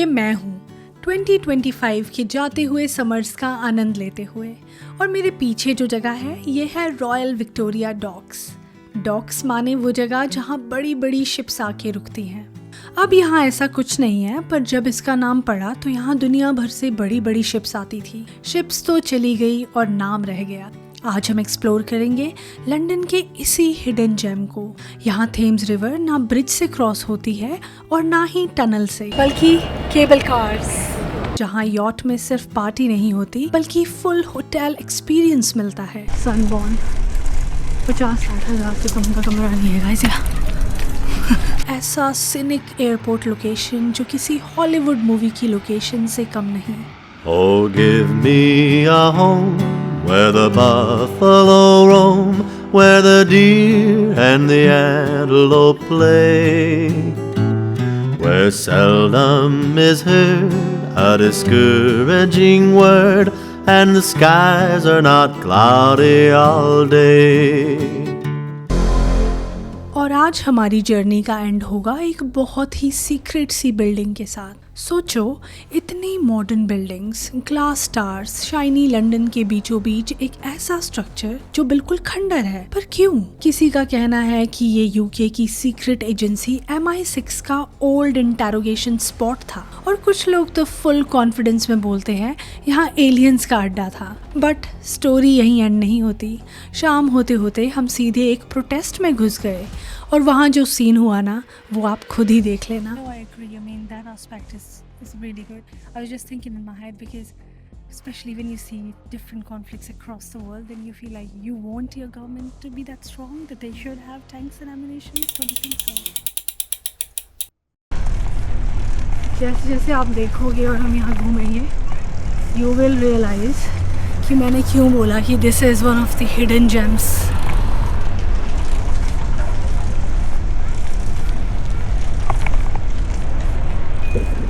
ये मैं हूँ 2025 के जाते हुए समर्स का आनंद लेते हुए, और मेरे पीछे जो जगह है ये है रॉयल विक्टोरिया डॉक्स। डॉक्स माने वो जगह जहाँ बड़ी बड़ी शिप्स आके रुकती हैं। अब यहाँ ऐसा कुछ नहीं है, पर जब इसका नाम पड़ा तो यहाँ दुनिया भर से बड़ी बड़ी शिप्स आती थी। शिप्स तो चली गई और नाम रह गया। आज हम एक्सप्लोर करेंगे लंदन के इसी हिडन जेम को। यहाँ थेम्स रिवर ना ब्रिज से क्रॉस होती है और ना ही टनल से, बल्कि केबल कार्स, जहाँ यॉट में सिर्फ पार्टी नहीं होती बल्कि फुल होटल एक्सपीरियंस मिलता है। सनबॉर्न 50-60 हज़ार से कम का कमरा नहीं है गाइस यहाँ। ऐसा सिनिक एयरपोर्ट लोकेशन जो किसी हॉलीवुड मूवी की लोकेशन से कम नहीं। Oh, give me a home where the buffalo roam, where the deer and the antelope play, where seldom is heard a discouraging word, and the skies are not cloudy all day. और आज हमारी journey का and होगा एक बहुत ही secret सी building के साथ। सोचो, इतनी modern buildings, glass towers, shiny London के बीचों बीच एक ऐसा स्ट्रक्चर जो बिल्कुल खंडर है। पर क्यों? किसी का कहना है कि ये यूके की सीक्रेट एजेंसी MI6 का ओल्ड इंटेरोगेशन स्पॉट था, और कुछ लोग तो फुल कॉन्फिडेंस में बोलते हैं यहाँ एलियंस का अड्डा था। बट स्टोरी यहीं एंड नहीं होती। शाम होते होते हम सीधे एक प्रोटेस्ट में घुस गए, और वहाँ जो सीन हुआ ना वो आप खुद ही देख लेना। No, I agree. I mean, that aspect is really good. I was just thinking in my head because especially when you see different conflicts across the world, then you feel like you want your government to be that strong, that they should have tanks and ammunition. What do you think so? जैसे जैसे आप देखोगे और हम यहाँ घूमेंगे, you will realize कि मैंने क्यों बोला कि this is one of the hidden gems.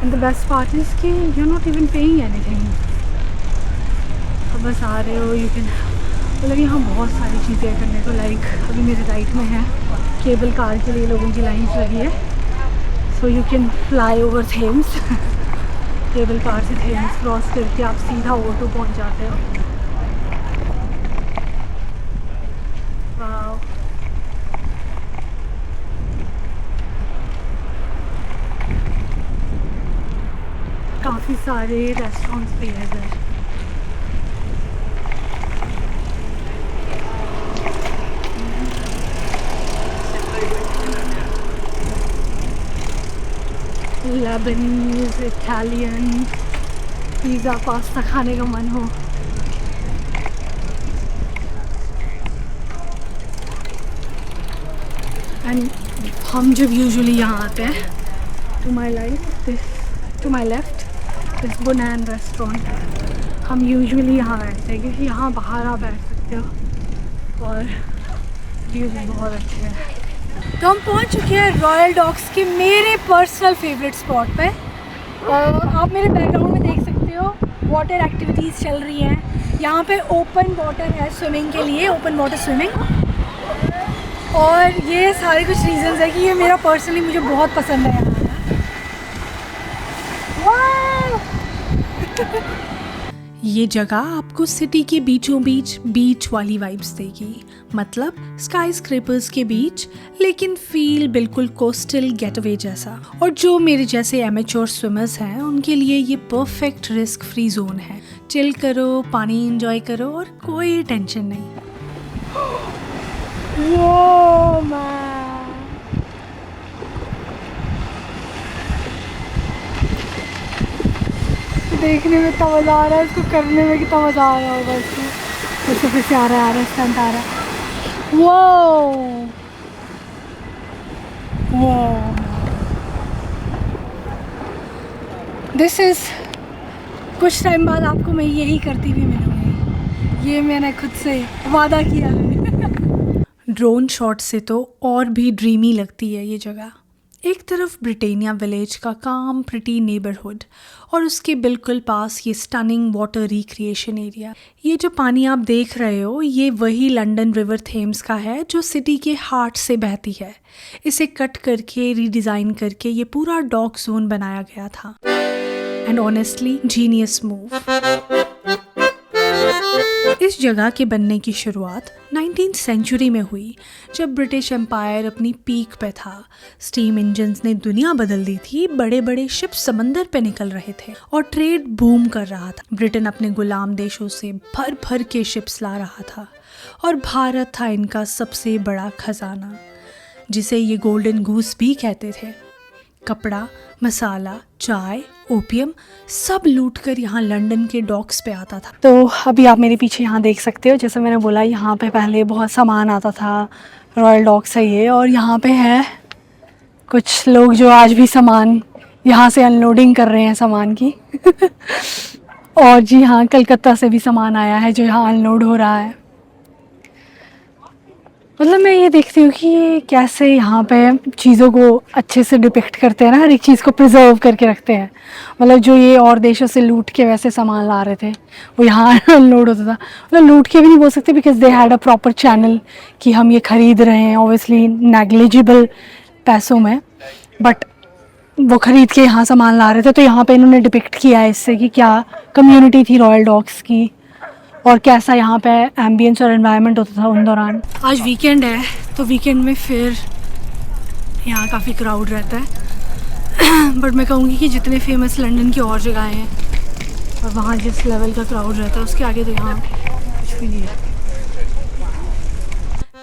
And the best part is कि you're not even paying anything. अब बस आ रहे हो, you can, मतलब यहाँ बहुत सारी चीज़ें करने को। लाइक अभी मेरे राइट में है केबल कार के लिए लोगों की लाइन लगी है, so you can fly over Thames. Cable car से थेम्स क्रॉस करके आप सीधा ऑटो पहुँच जाते हो। वाओ, काफ़ी सारे रेस्टोरेंट्स भी है इधर। लेबनीज, इटालियन, पिज़्ज़ा, पास्ता खाने का मन हो। एंड हम जब यूजुअली यहाँ आते हैं, टू माई लेफ्ट इस बुनैन रेस्टोरेंट। हम यूजुअली यहाँ बैठते हैं क्योंकि यहाँ बाहर आप बैठ सकते हो और व्यूज़ बहुत अच्छे हैं। तो हम पहुँच चुके हैं रॉयल डॉक्स के मेरे पर्सनल फेवरेट स्पॉट पे। आप मेरे बैकग्राउंड में देख सकते हो वाटर एक्टिविटीज़ चल रही हैं। यहाँ पे ओपन वाटर है स्विमिंग के लिए, ओपन वाटर स्विमिंग। और ये सारे कुछ रीजंस है कि ये मेरा पर्सनली मुझे बहुत पसंद है। ये जगह आपको सिटी के बीचों बीच बीच वाली वाइब्स देगी, मतलब स्काई स्क्रैपर्स के बीच, लेकिन फील बिल्कुल कोस्टल गेटवे जैसा। और जो मेरे जैसे एमेच्योर स्विमर्स हैं उनके लिए ये परफेक्ट रिस्क फ्री जोन है। चिल करो, पानी एंजॉय करो और कोई टेंशन नहीं। वो मैन, देखने में इतना मज़ा आ रहा है, इसको करने में कितना मज़ा आ रहा होगा इसको। फिर से आ रहा है स्टंट आ रहा है। वो दिस इज़, कुछ टाइम बाद आपको मैं यही करती हुई मिलूँगी, ये मैंने खुद से वादा किया है। ड्रोन शॉट से तो और भी ड्रीमी लगती है ये जगह। एक तरफ ब्रिटेनिया विलेज का काम प्रिटी नेबरहुड, और उसके बिल्कुल पास ये स्टनिंग वाटर रिक्रिएशन एरिया। ये जो पानी आप देख रहे हो ये वही लंदन रिवर थेम्स का है जो सिटी के हार्ट से बहती है। इसे कट करके रीडिज़ाइन करके ये पूरा डॉक जोन बनाया गया था। And honestly genius move. इस जगह के बनने की शुरुआत 19th सेंचुरी में हुई, जब ब्रिटिश एम्पायर अपनी पीक पे था। स्टीम इंजन्स ने दुनिया बदल दी थी, बड़े बड़े शिप समंदर पे निकल रहे थे और ट्रेड बूम कर रहा था। ब्रिटेन अपने गुलाम देशों से भर भर के शिप्स ला रहा था और भारत था इनका सबसे बड़ा खजाना, जिसे ये गोल्डन गूस भी कहते थे। कपड़ा, मसाला, चाय, ओपियम सब लूट कर यहाँ लंदन के डॉक्स पे आता था। तो अभी आप मेरे पीछे यहाँ देख सकते हो, जैसे मैंने बोला यहाँ पे पहले बहुत सामान आता था, रॉयल डॉक्स है ये, और यहाँ पे है कुछ लोग जो आज भी सामान यहाँ से अनलोडिंग कर रहे हैं सामान की और जी हाँ, कलकत्ता से भी सामान आया है जो यहाँ अनलोड हो रहा है। मतलब मैं ये देखती हूँ कि ये कैसे यहाँ पे चीज़ों को अच्छे से डिपिक्ट करते हैं ना, हर एक चीज़ को प्रिजर्व करके रखते हैं। मतलब जो ये और देशों से लूट के वैसे सामान ला रहे थे वो यहाँ अनलोड होता था। मतलब लूट के भी नहीं बोल सकते, because they had a proper channel कि हम ये ख़रीद रहे हैं, ऑब्वियसली नेग्लिजिबल पैसों में, बट वो ख़रीद के यहाँ सामान ला रहे थे। तो यहाँ पर इन्होंने डिपिक्ट किया है इससे कि क्या कम्यूनिटी थी रॉयल डॉक्स की और कैसा यहाँ पे एम्बियंस और एनवायरनमेंट होता था उन दौरान। आज वीकेंड है तो वीकेंड में फिर यहाँ काफ़ी क्राउड रहता है बट मैं कहूँगी कि जितने फेमस लंदन की और जगहें हैं और वहाँ जिस लेवल का क्राउड रहता है उसके आगे तो यहाँ कुछ भी नहीं है।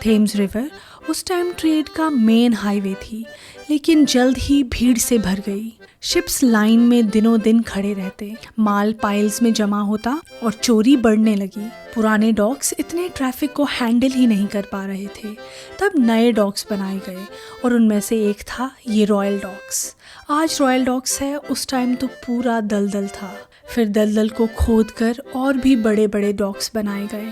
थेम्स रिवर उस टाइम ट्रेड का मेन हाईवे थी, लेकिन जल्द ही भीड़ से भर गई। शिप्स लाइन में दिनों दिन खड़े रहते, माल पाइल्स में जमा होता और चोरी बढ़ने लगी। पुराने डॉक्स इतने ट्रैफिक को हैंडल ही नहीं कर पा रहे थे, तब नए डॉक्स बनाए गए और उनमें से एक था ये रॉयल डॉक्स। आज रॉयल डॉक्स है, उस टाइम तो पूरा दलदल था। फिर दलदल को खोद कर और भी बड़े बड़े डॉक्स बनाए गए।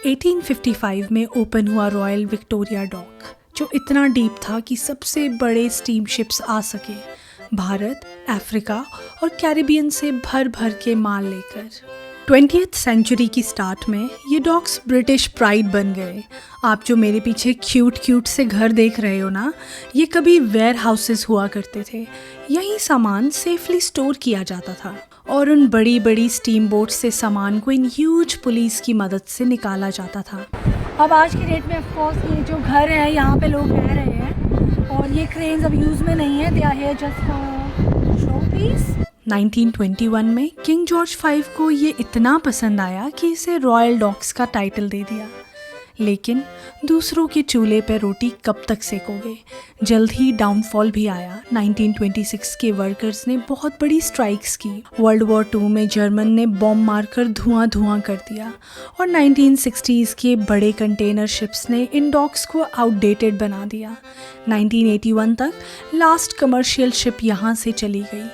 1855 में ओपन हुआ रॉयल विक्टोरिया डॉक, जो इतना डीप था कि सबसे बड़े स्टीम शिप्स आ सके, भारत, अफ्रीका और कैरिबियन से भर भर के माल लेकर। 20th सेंचुरी की स्टार्ट में ये डॉक्स ब्रिटिश प्राइड बन गए। आप जो मेरे पीछे क्यूट से घर देख रहे हो ना, ये कभी वेयर हाउसेस हुआ करते थे। यहीं सामान सेफली स्टोर किया जाता था और उन बड़ी बड़ी स्टीम बोट से सामान को इन ह्यूज पुलिस की मदद से निकाला जाता था। अब आज की डेट में ऑफ कोर्स ये जो घर है यहाँ पे लोग रह रहे हैं और ये क्रेन्स अब यूज़ में नहीं है, they are here just for show piece. 1921 में किंग जॉर्ज V को ये इतना पसंद आया कि इसे रॉयल डॉक्स का टाइटल दे दिया। लेकिन दूसरों के चूल्हे पर रोटी कब तक सेकोगे? जल्द ही डाउनफॉल भी आया। 1926 के वर्कर्स ने बहुत बड़ी स्ट्राइक्स की। वर्ल्ड वॉर 2 में जर्मन ने बॉम्ब मारकर धुआं कर दिया और 1960s के बड़े कंटेनर शिप्स ने इन डॉक्स को आउटडेटेड बना दिया। 1981 तक लास्ट कमर्शियल शिप यहाँ से चली गई।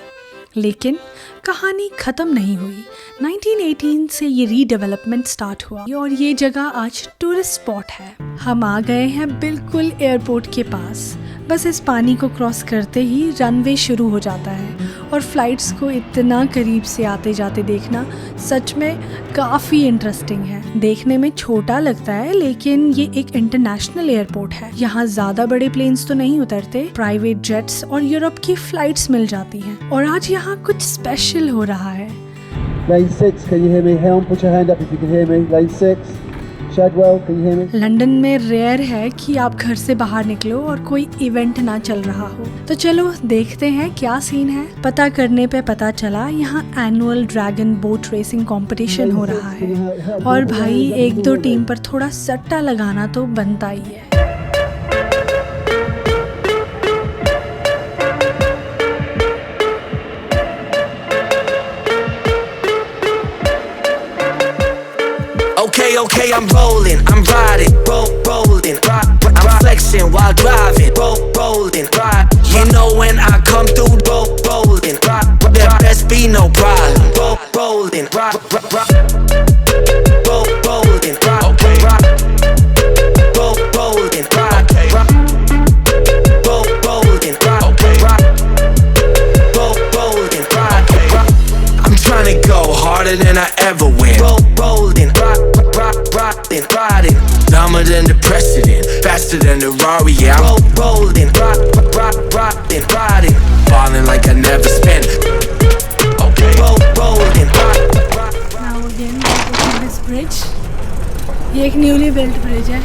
लेकिन कहानी ख़त्म नहीं हुई। 1918 से ये रीडेवलपमेंट स्टार्ट हुआ और ये जगह आज टूरिस्ट स्पॉट है। हम आ गए हैं बिल्कुल एयरपोर्ट के पास। बस इस पानी को क्रॉस करते ही रनवे शुरू हो जाता है और फ्लाइट्स को इतना करीब से आते जाते देखना सच में काफ़ी इंटरेस्टिंग है। देखने में छोटा लगता है, लेकिन ये एक इंटरनेशनल एयरपोर्ट है। यहाँ ज़्यादा बड़े प्लेन्स तो नहीं उतरते, प्राइवेट जेट्स और यूरोप की फ्लाइट्स मिल जाती हैं। और आज यहाँ कुछ स्पेशल हो रहा है। Lane 6, can you hear me? Helm, put your hand up if you can hear me. Lane 6. Shadwell, can you hear me? London में रेयर है कि आप घर से बाहर निकलो और कोई इवेंट ना चल रहा हो। तो चलो देखते हैं क्या सीन है। पता करने पे पता चला यहाँ annual dragon boat racing competition हो रहा है और भाई एक दो टीम पर थोड़ा सट्टा लगाना तो बनता ही है। Okay, I'm rolling, I'm riding, rolling, I'm flexing while driving, rolling, you know when I come through, rolling, there best be no problem, rolling, rolling, okay, rolling, okay, rolling, okay, rolling, I'm trying to go harder than I ever win, rolling, riding, dumber than the precedent, faster than the Rari, yeah, I'm rolling, riding, falling like I never spent, okay, bridge, ये एक newly built bridge है।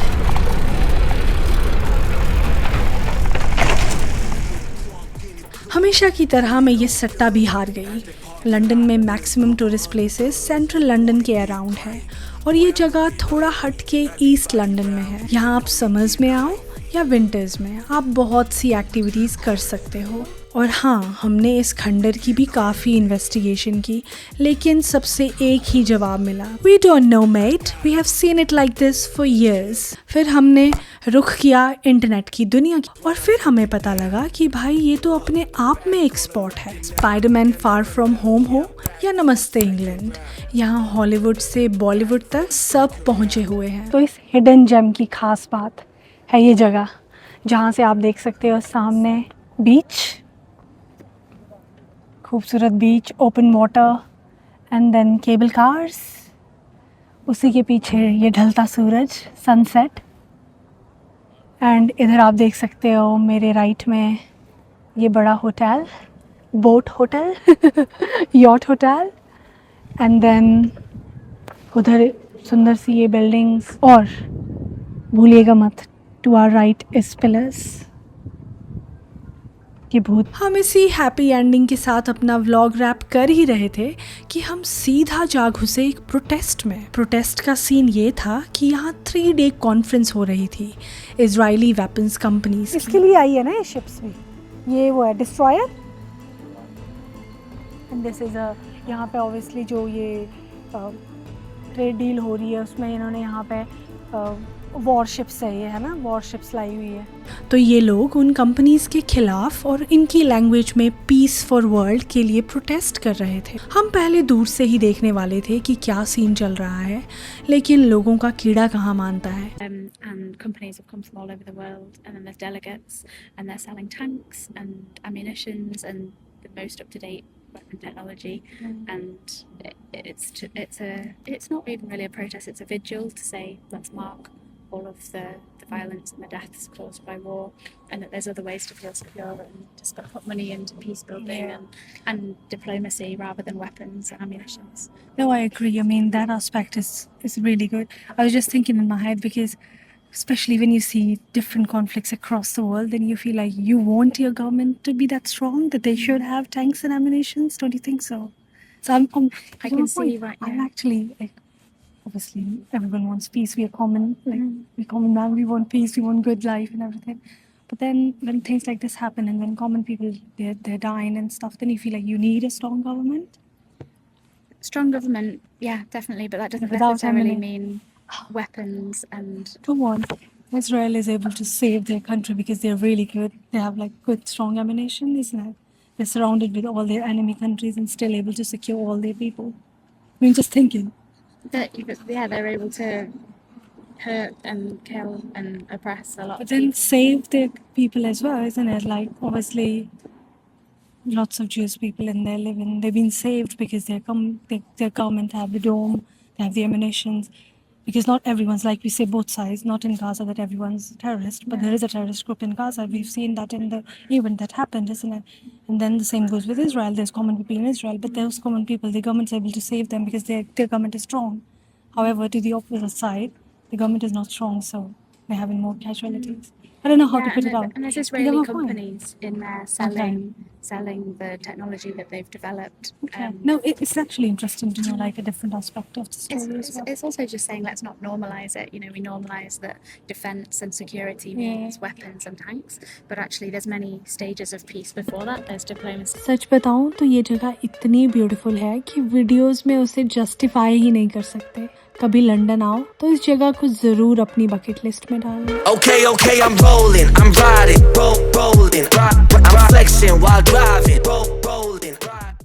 हमेशा की तरह मैं ये सट्टा भी हार गई। लंदन में maximum tourist places central London के अराउंड है और ये जगह थोड़ा हट के ईस्ट लंदन में है। यहाँ आप समर्स में आओ या विंटर्स में, आप बहुत सी एक्टिविटीज़ कर सकते हो। और हाँ, हमने इस खंडर की भी काफ़ी इन्वेस्टिगेशन की, लेकिन सबसे एक ही जवाब मिला, we don't know mate, we have seen it like this for years. फिर हमने रुख किया इंटरनेट की दुनिया की और फिर हमें पता लगा कि भाई ये तो अपने आप में एक स्पॉट है। स्पाइडरमैन फार फ्रॉम होम हो या नमस्ते इंग्लैंड, यहाँ हॉलीवुड से बॉलीवुड तक सब पहुँचे हुए हैं। तो इस हिडन जेम की खास बात है ये जगह, जहाँ से आप देख सकते हो सामने बीच, खूबसूरत beach, open water and then cable cars, उसी के पीछे ये ढलता सूरज, सनसेट। एंड इधर आप देख सकते हो मेरे राइट में ये बड़ा hotel, boat hotel yacht hotel, and then उधर सुंदर सी ये बिल्डिंग्स, और भूलिएगा मत to our right is pillars, ये भूत। हम इसी हैप्पी एंडिंग के साथ अपना व्लॉग रैप कर ही रहे थे कि हम सीधा जा घुसे एक प्रोटेस्ट में। प्रोटेस्ट का सीन ये था कि यहाँ 3 डे कॉन्फ्रेंस हो रही थी इजरायली वेपन्स कंपनीज। इसके लिए आई है ना ये शिप्स भी, ये वो है डिस्ट्रॉयर, एंड दिस इज यहाँ पे ऑब्वियसली जो ये ट्रेड डील हो रही है उसमें इन्होंने यहाँ पे वॉरशिप्स है, ये है ना, वॉरशिप्स लाई हुई है। तो ये लोग उन कंपनीज के खिलाफ और इनकी लैंग्वेज में पीस फॉर वर्ल्ड के लिए प्रोटेस्ट कर रहे थे। हम पहले दूर से ही देखने वाले थे कि क्या सीन चल रहा है, लेकिन लोगों का कीड़ा कहाँ मानता है। And companies have come from all over the world, and then there's delegates, and they're selling tanks and ammunitions and the most up-to-date weapon technology. And it's not even really a protest; it's a vigil to say let's mark all of the violence and the deaths caused by war, and that there's other ways to feel secure and just put money into peace building and diplomacy rather than weapons and ammunitions. No, I agree. I mean, that aspect is really good. I was just thinking in my head because especially when you see different conflicts across the world, then you feel like you want your government to be that strong, that they should have tanks and ammunitions. Don't you think so? So I can see right now. I'm actually like, obviously everyone wants peace. We are common, like we're common man. We want peace. We want good life and everything. But then when things like this happen and when common people they're dying and stuff, then you feel like you need a strong government. Strong government, yeah, definitely. But that doesn't Without necessarily mean weapons and. Come on. Israel is able to save their country because they're really good. They have like good, strong ammunition, isn't it? They're surrounded with all their enemy countries and still able to secure all their people. I mean, just thinking. Yeah, they're able to hurt and kill and oppress a lot But of then people. save their people as well, isn't it? Like, obviously, lots of Jewish people in there living, they've been saved because their government have the dome, they have the ammunitions. Because not everyone's, like we say, both sides, not in Gaza that everyone's a terrorist, but there is a terrorist group in Gaza. We've seen that in the event that happened, isn't it? And then the same goes with Israel. There's common people in Israel, but those common people, the government's able to save them because their government is strong. However, to the opposite side, the government is not strong, so they're having more casualties. I don't know how to put it out. And there's They Israeli were fine. companies in there selling the technology that they've developed. Okay. No, it's actually interesting to know like a different aspect of the story as well. It's also just saying let's not normalize it. You know, we normalize that defense and security means weapons and tanks, but actually there's many stages of peace before that. There's diplomacy. सच बताऊं तो ये जगह इतनी beautiful है कि videos में उसे justify ही नहीं कर सकते। कभी लंदन आओ तो इस जगह को जरूर अपनी बकेट लिस्ट में डालना। Okay, I'm rolling, I'm riding, rolling, I'm flexing while driving.